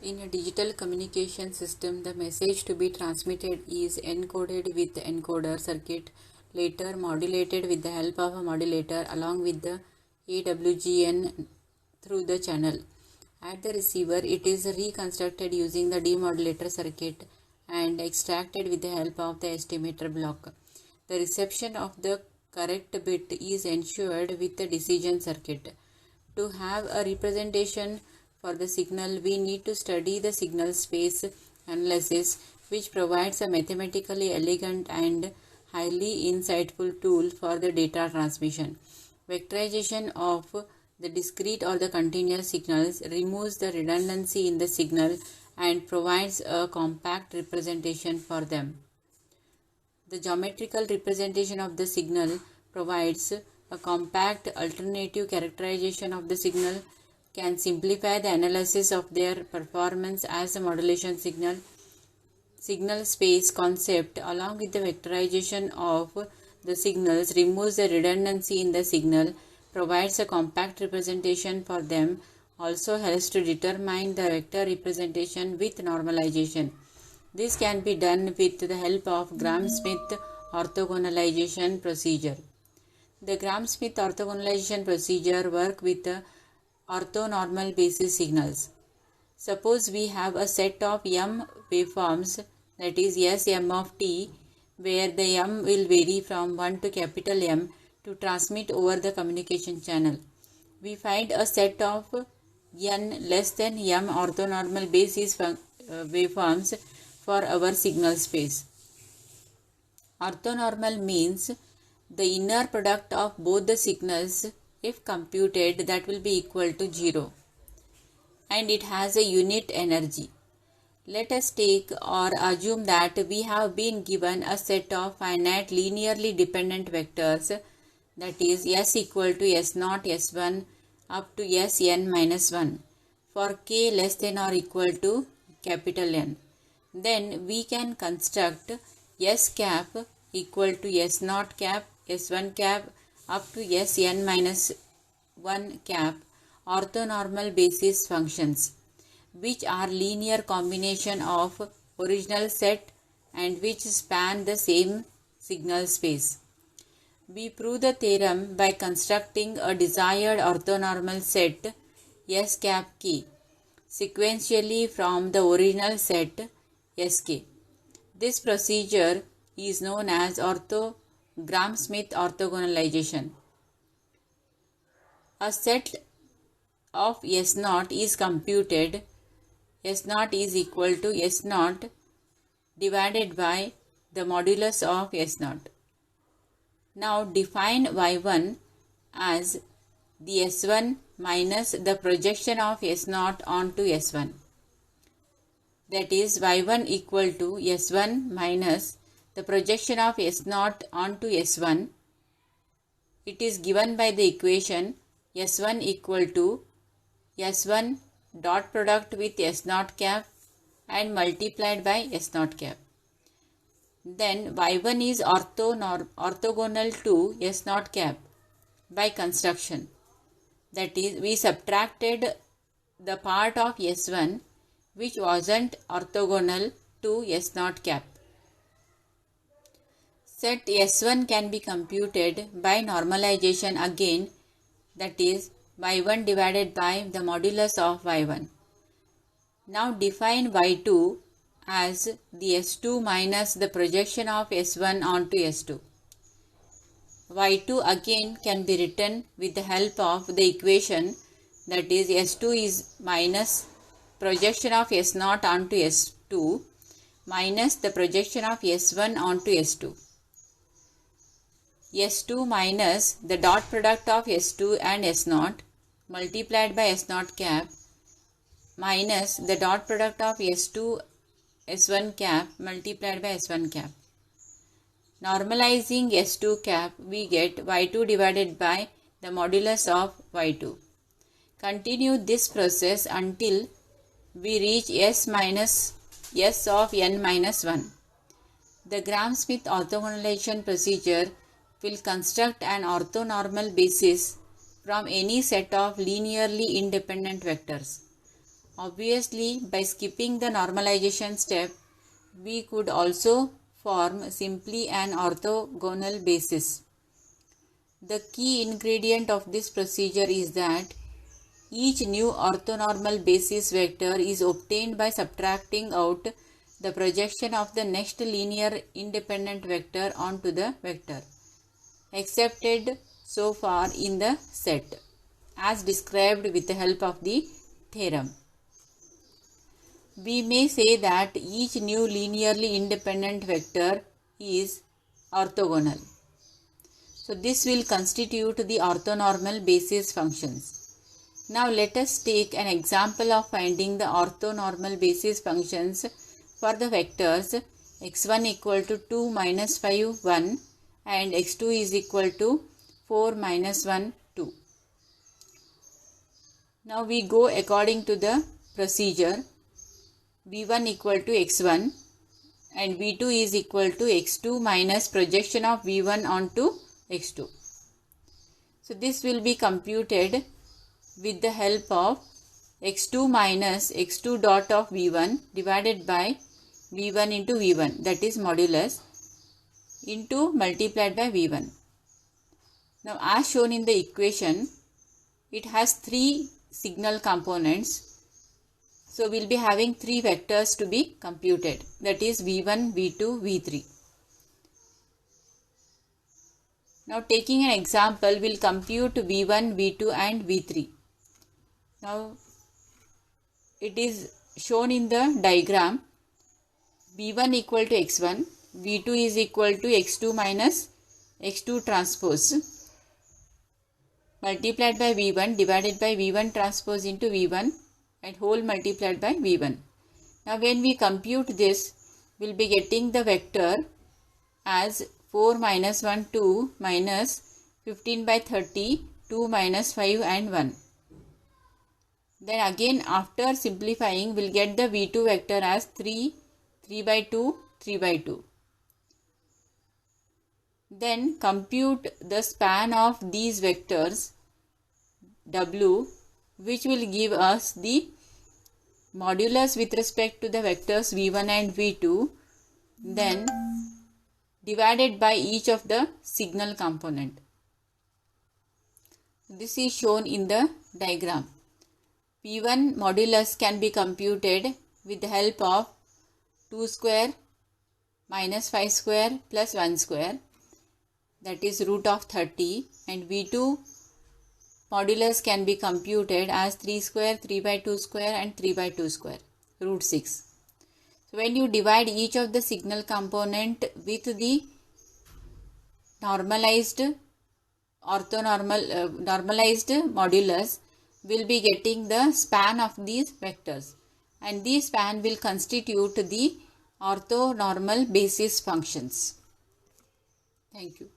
In a digital communication system, the message to be transmitted is encoded with the encoder circuit, later modulated with the help of a modulator along with the AWGN through the channel. At the receiver, it is reconstructed using the demodulator circuit and extracted with the help of the estimator block. The reception of the correct bit is ensured with the decision circuit. To have a representation for the signal, we need to study the signal space analysis, which provides a mathematically elegant and highly insightful tool for the data transmission. Vectorization of the discrete or the continuous signals removes the redundancy in the signal and provides a compact representation for them. The geometrical representation of the signal provides a compact alternative characterization of the signal, can simplify the analysis of their performance as a modulation signal. Signal space concept, along with the vectorization of the signals, removes the redundancy in the signal, provides a compact representation for them, also helps to determine the vector representation with normalization. This can be done with the help of Gram-Schmidt orthogonalization procedure. The Gram-Schmidt orthogonalization procedure works with the orthonormal basis signals. Suppose we have a set of m waveforms, that is Sm of t, where the m will vary from 1 to capital M to transmit over the communication channel. We find a set of n less than m orthonormal basis waveforms for our signal space. Orthonormal means the inner product of both the signals, if computed, that will be equal to 0, and it has a unit energy. Let us take or assume that we have been given a set of finite linearly dependent vectors, that is S equal to S0, S1 up to Sn minus 1 for k less than or equal to capital N. Then we can construct S cap equal to S0 cap, S1 cap up to Sn minus 1 cap orthonormal basis functions, which are linear combination of original set and which span the same signal space. We prove the theorem by constructing a desired orthonormal set S cap k sequentially from the original set Sk. This procedure is known as Gram-Schmidt orthogonalization. A set of S0 is computed. S0 is equal to S0 divided by the modulus of S0. Now define Y1 as the S1 minus the projection of S0 onto S1. That is Y1 equal to S1 minus the projection of S0 onto S1. It is given by the equation S1 equal to S1 dot product with S0 cap and multiplied by S0 cap. Then Y1 is orthogonal to S0 cap by construction. That is, we subtracted the part of S1 which wasn't orthogonal to S0 cap. Set S1 can be computed by normalization again, that is Y1 divided by the modulus of Y1. Now define Y2 as the S2 minus the projection of S1 onto S2. Y2 again can be written with the help of the equation, that is S2 is minus projection of S0 onto S2 minus the projection of S1 onto S2. S2 minus the dot product of S2 and S0 multiplied by S0 cap minus the dot product of S2 S1 cap multiplied by S1 cap. Normalizing S2 cap, we get Y2 divided by the modulus of Y2. Continue this process until we reach S minus S of n minus 1. The Gram-Schmidt orthogonalization procedure will construct an orthonormal basis from any set of linearly independent vectors. Obviously, by skipping the normalization step, we could also form simply an orthogonal basis. The key ingredient of this procedure is that each new orthonormal basis vector is obtained by subtracting out the projection of the next linear independent vector onto the vector accepted so far in the set, as described with the help of the theorem. We may say that each new linearly independent vector is orthogonal. So this will constitute the orthonormal basis functions. Now let us take an example of finding the orthonormal basis functions for the vectors x1 equal to 2 minus 5 1 and x2 is equal to 4 minus 1 2. Now we go according to the procedure. v1 equal to x1 and v2 is equal to x2 minus projection of v1 onto x2. So this will be computed with the help of x2 minus x2 dot of v1 divided by v1 into v1, that is modulus, into multiplied by v1. Now as shown in the equation, it has three signal components. So we will be having three vectors to be computed, that is v1, v2, v3. Now taking an example, we will compute v1, v2 and v3. Now it is shown in the diagram. v1 equal to x1, v2 is equal to x2 minus x2 transpose multiplied by v1 divided by v1 transpose into v1 and whole multiplied by v1. Now when we compute this, we will be getting the vector as 4 minus 1 2 minus 15 by 30 2 minus 5 and 1. Then again after simplifying, we will get the v2 vector as 3 3 by 2 3 by 2. Then compute the span of these vectors w, which will give us the modulus with respect to the vectors v1 and v2, then divided by each of the signal component. This is shown in the diagram. P1 modulus can be computed with the help of 2 square minus 5 square plus 1 square, that is root of 30, and v2 modulus can be computed as 3 square, 3 by 2 square and 3 by 2 square, root 6. So when you divide each of the signal component with the normalized normalized modulus, will be getting the span of these vectors, and these span will constitute the orthonormal basis functions. Thank you.